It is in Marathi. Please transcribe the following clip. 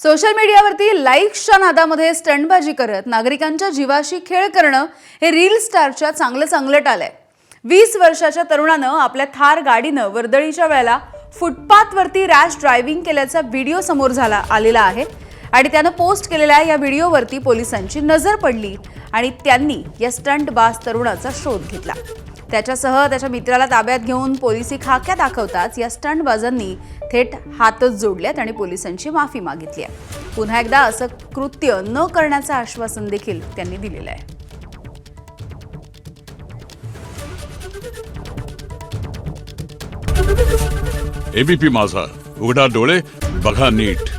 सोशल मीडियावरती लाईक्सच्या नादामध्ये स्टंटबाजी करत नागरिकांच्या जीवाशी खेळ करणं हे रील स्टारच्या चांगलं आलंय। 20 वर्षाच्या तरुणानं आपल्या थार गाडीनं वर्दळीच्या वेळेला फुटपाथवरती रॅश ड्रायव्हिंग केल्याचा व्हिडिओ समोर आलेला आहे आणि त्यानं पोस्ट केलेल्या या व्हिडिओवरती पोलिसांची नजर पडली आणि त्यांनी या स्टंटबाज तरुणाचा शोध घेतला। त्याच्यासह त्याच्या मित्राला ताब्यात घेऊन पोलिसी खाक्या दाखवताच या स्टंटबाजांनी थेट हातच जोडलेत आणि पोलिसांची माफी मागितली आहे। पुन्हा एकदा असं कृत्य न करण्याचं आश्वासन देखील त्यांनी दिलेलं आहे। एबीपी माझा, उघडा डोळे बघा नीट।